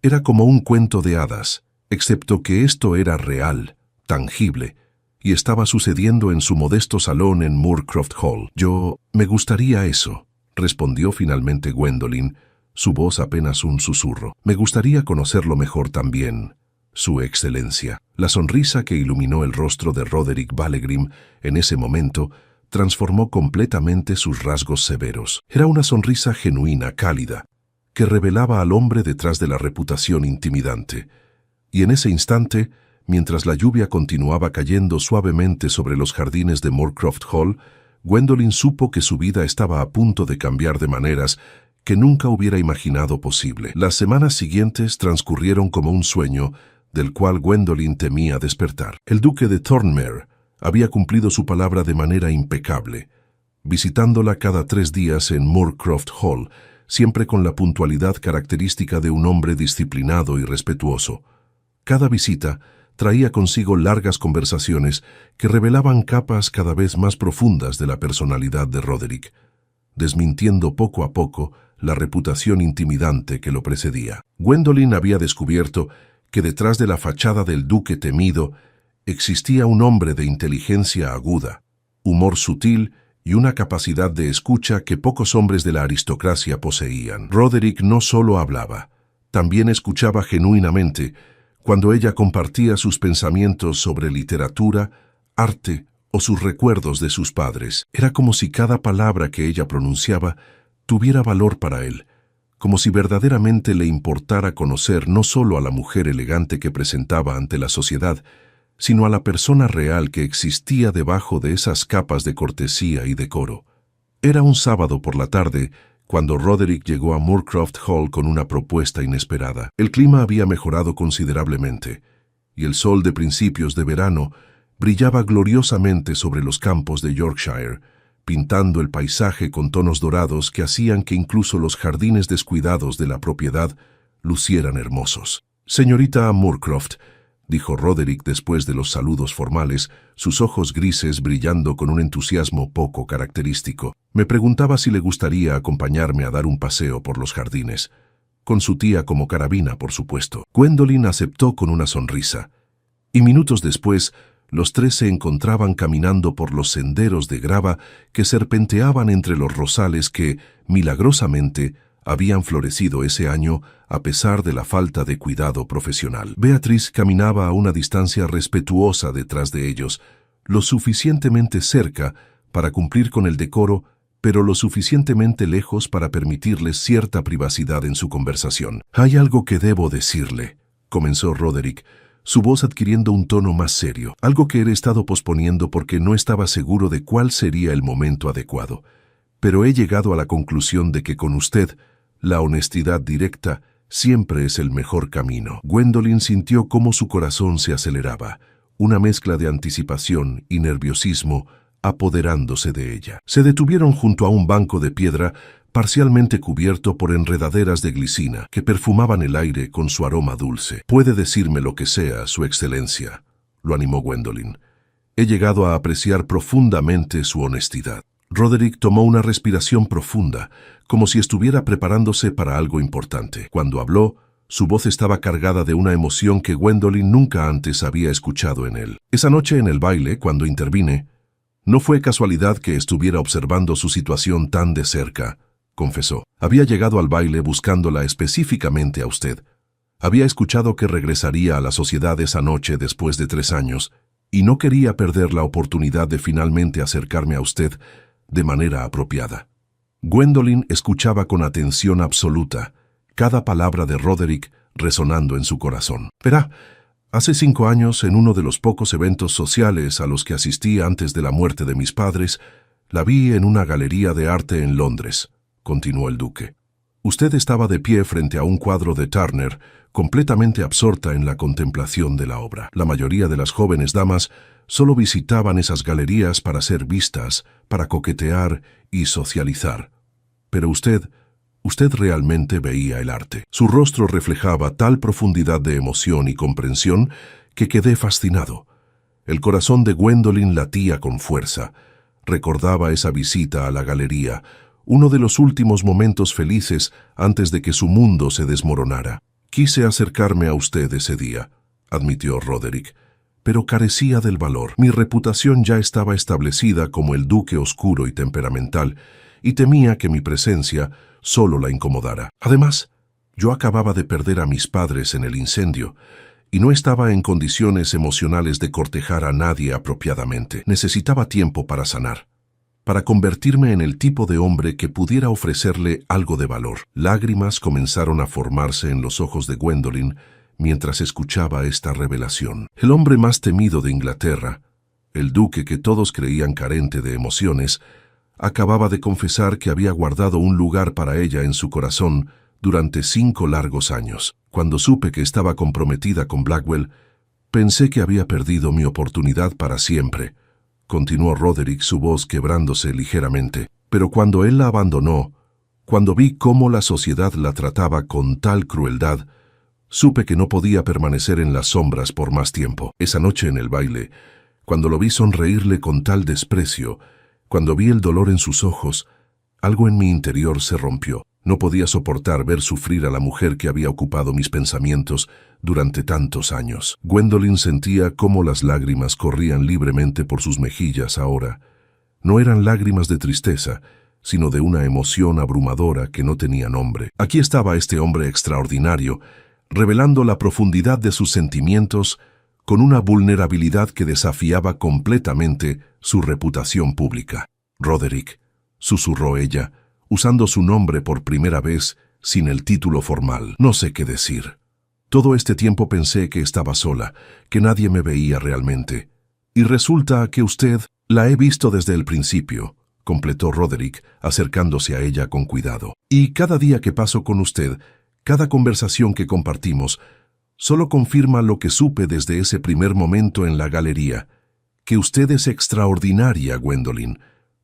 Era como un cuento de hadas, excepto que esto era real, tangible, y estaba sucediendo en su modesto salón en Moorcroft Hall. «Me gustaría eso», respondió finalmente Gwendolyn, su voz apenas un susurro. «Me gustaría conocerlo mejor también, Su Excelencia». La sonrisa que iluminó el rostro de Roderick Vallegrim en ese momento transformó completamente sus rasgos severos. Era una sonrisa genuina, cálida, que revelaba al hombre detrás de la reputación intimidante. Y en ese instante, mientras la lluvia continuaba cayendo suavemente sobre los jardines de Moorcroft Hall, Gwendolyn supo que su vida estaba a punto de cambiar de maneras que nunca hubiera imaginado posible. Las semanas siguientes transcurrieron como un sueño del cual Gwendolyn temía despertar. El duque de Thornmere había cumplido su palabra de manera impecable, visitándola cada 3 días en Moorcroft Hall, siempre con la puntualidad característica de un hombre disciplinado y respetuoso. Cada visita traía consigo largas conversaciones que revelaban capas cada vez más profundas de la personalidad de Roderick, desmintiendo poco a poco la reputación intimidante que lo precedía. Gwendolyn había descubierto que detrás de la fachada del duque temido existía un hombre de inteligencia aguda, humor sutil y una capacidad de escucha que pocos hombres de la aristocracia poseían. Roderick no solo hablaba, también escuchaba genuinamente, Cuando ella compartía sus pensamientos sobre literatura, arte o sus recuerdos de sus padres, era como si cada palabra que ella pronunciaba tuviera valor para él, como si verdaderamente le importara conocer no solo a la mujer elegante que presentaba ante la sociedad, sino a la persona real que existía debajo de esas capas de cortesía y decoro. Era un sábado por la tarde cuando Roderick llegó a Moorcroft Hall con una propuesta inesperada. El clima había mejorado considerablemente, y el sol de principios de verano brillaba gloriosamente sobre los campos de Yorkshire, pintando el paisaje con tonos dorados que hacían que incluso los jardines descuidados de la propiedad lucieran hermosos. «Señorita Moorcroft», dijo Roderick después de los saludos formales, sus ojos grises brillando con un entusiasmo poco característico. «Me preguntaba si le gustaría acompañarme a dar un paseo por los jardines. Con su tía como carabina, por supuesto». Gwendolyn aceptó con una sonrisa, y minutos después, los tres se encontraban caminando por los senderos de grava que serpenteaban entre los rosales que, milagrosamente, habían florecido ese año a pesar de la falta de cuidado profesional. Beatriz caminaba a una distancia respetuosa detrás de ellos, lo suficientemente cerca para cumplir con el decoro, pero lo suficientemente lejos para permitirles cierta privacidad en su conversación. «Hay algo que debo decirle», comenzó Roderick, su voz adquiriendo un tono más serio, algo que he estado posponiendo porque no estaba seguro de cuál sería el momento adecuado. Pero he llegado a la conclusión de que con usted, la honestidad directa siempre es el mejor camino. Gwendolyn sintió cómo su corazón se aceleraba, una mezcla de anticipación y nerviosismo apoderándose de ella. Se detuvieron junto a un banco de piedra parcialmente cubierto por enredaderas de glicina que perfumaban el aire con su aroma dulce. «Puede decirme lo que sea, Su Excelencia», lo animó Gwendolyn. «He llegado a apreciar profundamente su honestidad». Roderick tomó una respiración profunda, como si estuviera preparándose para algo importante. Cuando habló, su voz estaba cargada de una emoción que Gwendolyn nunca antes había escuchado en él. «Esa noche en el baile, cuando intervine, no fue casualidad que estuviera observando su situación tan de cerca», confesó. «Había llegado al baile buscándola específicamente a usted. Había escuchado que regresaría a la sociedad esa noche después de 3 años, y no quería perder la oportunidad de finalmente acercarme a usted de manera apropiada». Gwendolyn escuchaba con atención absoluta, cada palabra de Roderick resonando en su corazón. «Verá, hace 5 años, en uno de los pocos eventos sociales a los que asistí antes de la muerte de mis padres, la vi en una galería de arte en Londres», continuó el duque. «Usted estaba de pie frente a un cuadro de Turner, completamente absorta en la contemplación de la obra. La mayoría de las jóvenes damas solo visitaban esas galerías para ser vistas, para coquetear y socializar. Pero usted realmente veía el arte. Su rostro reflejaba tal profundidad de emoción y comprensión que quedé fascinado. El corazón de Gwendolyn latía con fuerza. Recordaba esa visita a la galería, uno de los últimos momentos felices antes de que su mundo se desmoronara. «Quise acercarme a usted ese día», admitió Roderick, «pero carecía del valor. Mi reputación ya estaba establecida como el duque oscuro y temperamental, y temía que mi presencia solo la incomodara. Además, yo acababa de perder a mis padres en el incendio, y no estaba en condiciones emocionales de cortejar a nadie apropiadamente. Necesitaba tiempo para sanar, para convertirme en el tipo de hombre que pudiera ofrecerle algo de valor». Lágrimas comenzaron a formarse en los ojos de Gwendolyn mientras escuchaba esta revelación. El hombre más temido de Inglaterra, el duque que todos creían carente de emociones, acababa de confesar que había guardado un lugar para ella en su corazón durante 5 largos años. «Cuando supe que estaba comprometida con Blackwell, pensé que había perdido mi oportunidad para siempre», continuó Roderick, su voz quebrándose ligeramente. «Pero cuando él la abandonó, cuando vi cómo la sociedad la trataba con tal crueldad, supe que no podía permanecer en las sombras por más tiempo. Esa noche en el baile, cuando lo vi sonreírle con tal desprecio, cuando vi el dolor en sus ojos, algo en mi interior se rompió. No podía soportar ver sufrir a la mujer que había ocupado mis pensamientos durante tantos años». Gwendolyn sentía cómo las lágrimas corrían libremente por sus mejillas ahora. No eran lágrimas de tristeza, sino de una emoción abrumadora que no tenía nombre. Aquí estaba este hombre extraordinario, revelando la profundidad de sus sentimientos con una vulnerabilidad que desafiaba completamente su reputación pública. «Roderick», susurró ella, usando su nombre por primera vez sin el título formal. «No sé qué decir. Todo este tiempo pensé que estaba sola, que nadie me veía realmente. Y resulta que usted la he visto desde el principio», completó Roderick, acercándose a ella con cuidado. «Y cada día que paso con usted, cada conversación que compartimos, solo confirma lo que supe desde ese primer momento en la galería, que usted es extraordinaria, Gwendolyn,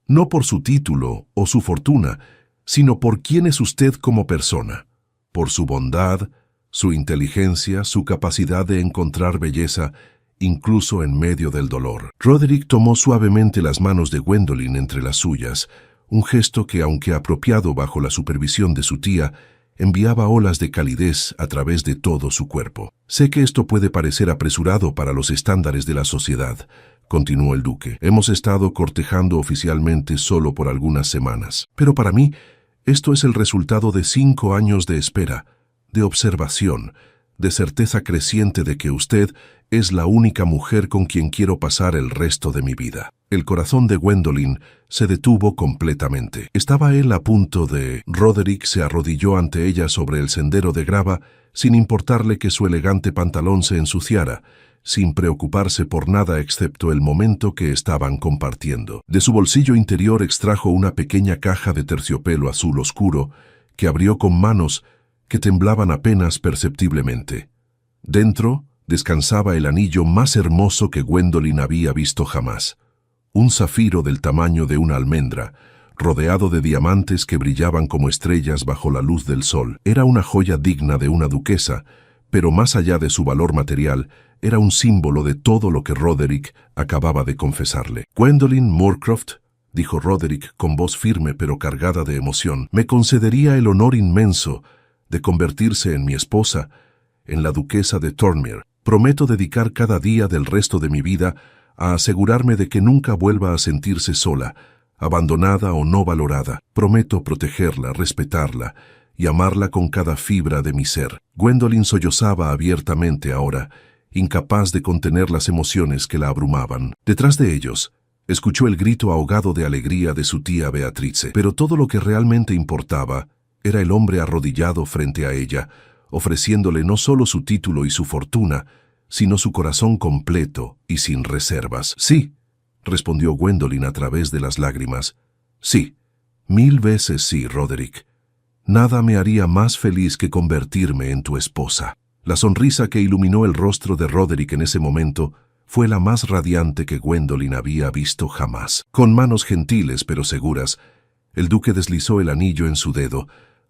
no por su título o su fortuna, sino por quién es usted como persona, por su bondad, su inteligencia, su capacidad de encontrar belleza, incluso en medio del dolor». Roderick tomó suavemente las manos de Gwendolyn entre las suyas, un gesto que, aunque apropiado bajo la supervisión de su tía, enviaba olas de calidez a través de todo su cuerpo. «Sé que esto puede parecer apresurado para los estándares de la sociedad», continuó el duque. «Hemos estado cortejando oficialmente solo por algunas semanas. Pero para mí, esto es el resultado de 5 años de espera, de observación, de certeza creciente de que usted es la única mujer con quien quiero pasar el resto de mi vida». El corazón de Gwendolyn se detuvo completamente. ¿Estaba él a punto de...? Roderick se arrodilló ante ella sobre el sendero de grava, sin importarle que su elegante pantalón se ensuciara, sin preocuparse por nada excepto el momento que estaban compartiendo. De su bolsillo interior extrajo una pequeña caja de terciopelo azul oscuro, que abrió con manos que temblaban apenas perceptiblemente. Dentro descansaba el anillo más hermoso que Gwendolyn había visto jamás. Un zafiro del tamaño de una almendra, rodeado de diamantes que brillaban como estrellas bajo la luz del sol. Era una joya digna de una duquesa, pero más allá de su valor material, era un símbolo de todo lo que Roderick acababa de confesarle. «Gwendolyn Moorcroft», dijo Roderick con voz firme pero cargada de emoción, «me concedería el honor inmenso de convertirse en mi esposa, en la duquesa de Thornmere. Prometo dedicar cada día del resto de mi vida a asegurarme de que nunca vuelva a sentirse sola, abandonada o no valorada. Prometo protegerla, respetarla y amarla con cada fibra de mi ser». Gwendolyn sollozaba abiertamente ahora, incapaz de contener las emociones que la abrumaban. Detrás de ellos, escuchó el grito ahogado de alegría de su tía Beatrice, pero todo lo que realmente importaba era el hombre arrodillado frente a ella, ofreciéndole no solo su título y su fortuna, sino su corazón completo y sin reservas. «Sí», respondió Gwendolyn a través de las lágrimas. «Sí, 1000 veces sí, Roderick. Nada me haría más feliz que convertirme en tu esposa». La sonrisa que iluminó el rostro de Roderick en ese momento fue la más radiante que Gwendolyn había visto jamás. Con manos gentiles pero seguras, el duque deslizó el anillo en su dedo,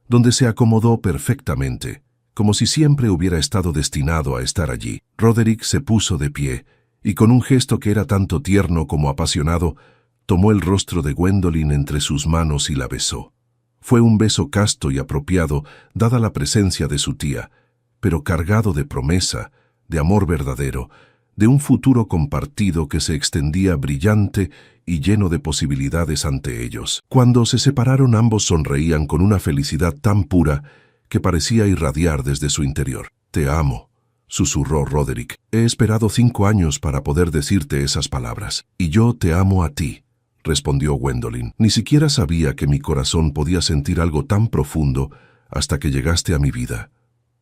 donde se acomodó perfectamente, como si siempre hubiera estado destinado a estar allí. Roderick se puso de pie, y con un gesto que era tanto tierno como apasionado, tomó el rostro de Gwendolyn entre sus manos y la besó. Fue un beso casto y apropiado, dada la presencia de su tía, pero cargado de promesa, de amor verdadero, de un futuro compartido que se extendía brillante y lleno de posibilidades ante ellos. Cuando se separaron, ambos sonreían con una felicidad tan pura que parecía irradiar desde su interior. «Te amo», susurró Roderick. «He esperado 5 años para poder decirte esas palabras. Y yo te amo a ti», respondió Gwendolyn. «Ni siquiera sabía que mi corazón podía sentir algo tan profundo hasta que llegaste a mi vida».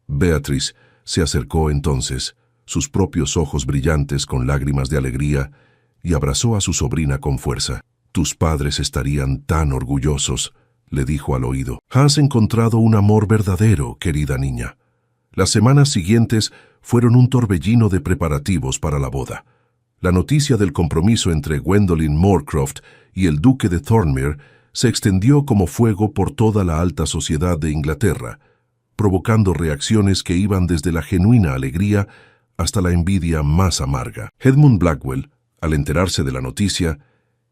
Beatrice se acercó entonces, sus propios ojos brillantes con lágrimas de alegría, y abrazó a su sobrina con fuerza. «Tus padres estarían tan orgullosos», le dijo al oído. «Has encontrado un amor verdadero, querida niña». Las semanas siguientes fueron un torbellino de preparativos para la boda. La noticia del compromiso entre Gwendolyn Moorcroft y el duque de Thornmere se extendió como fuego por toda la alta sociedad de Inglaterra, provocando reacciones que iban desde la genuina alegría hasta la envidia más amarga. Edmund Blackwell, al enterarse de la noticia,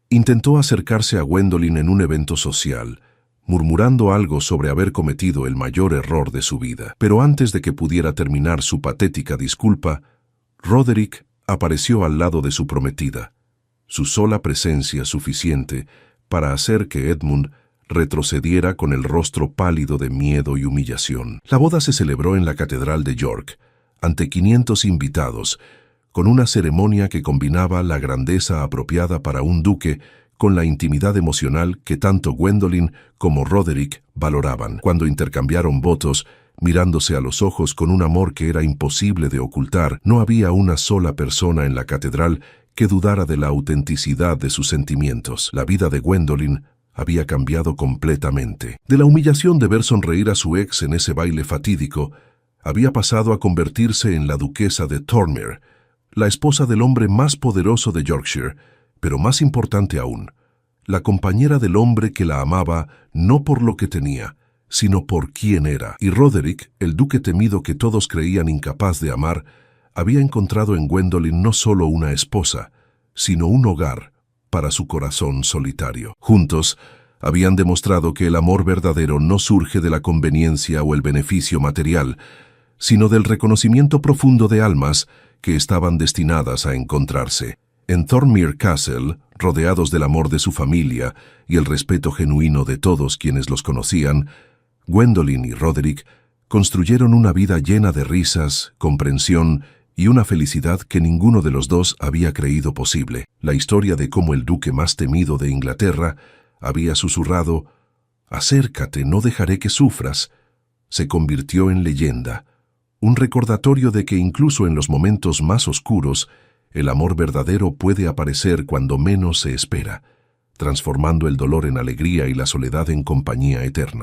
intentó acercarse a Gwendolyn en un evento social, murmurando algo sobre haber cometido el mayor error de su vida. Pero antes de que pudiera terminar su patética disculpa, Roderick apareció al lado de su prometida, su sola presencia suficiente para hacer que Edmund retrocediera con el rostro pálido de miedo y humillación. La boda se celebró en la Catedral de York, ante 500 invitados, con una ceremonia que combinaba la grandeza apropiada para un duque con la intimidad emocional que tanto Gwendolyn como Roderick valoraban. Cuando intercambiaron votos, mirándose a los ojos con un amor que era imposible de ocultar, no había una sola persona en la catedral que dudara de la autenticidad de sus sentimientos. La vida de Gwendolyn había cambiado completamente. De la humillación de ver sonreír a su ex en ese baile fatídico, había pasado a convertirse en la duquesa de Thornmere, la esposa del hombre más poderoso de Yorkshire, pero más importante aún, la compañera del hombre que la amaba no por lo que tenía, sino por quién era. Y Roderick, el duque temido que todos creían incapaz de amar, había encontrado en Gwendolyn no solo una esposa, sino un hogar para su corazón solitario. Juntos, habían demostrado que el amor verdadero no surge de la conveniencia o el beneficio material, sino del reconocimiento profundo de almas que estaban destinadas a encontrarse. En Thornmere Castle, rodeados del amor de su familia y el respeto genuino de todos quienes los conocían, Gwendolyn y Roderick construyeron una vida llena de risas, comprensión y una felicidad que ninguno de los dos había creído posible. La historia de cómo el duque más temido de Inglaterra había susurrado «Acércate, no dejaré que sufras», se convirtió en leyenda, un recordatorio de que incluso en los momentos más oscuros, el amor verdadero puede aparecer cuando menos se espera, transformando el dolor en alegría y la soledad en compañía eterna.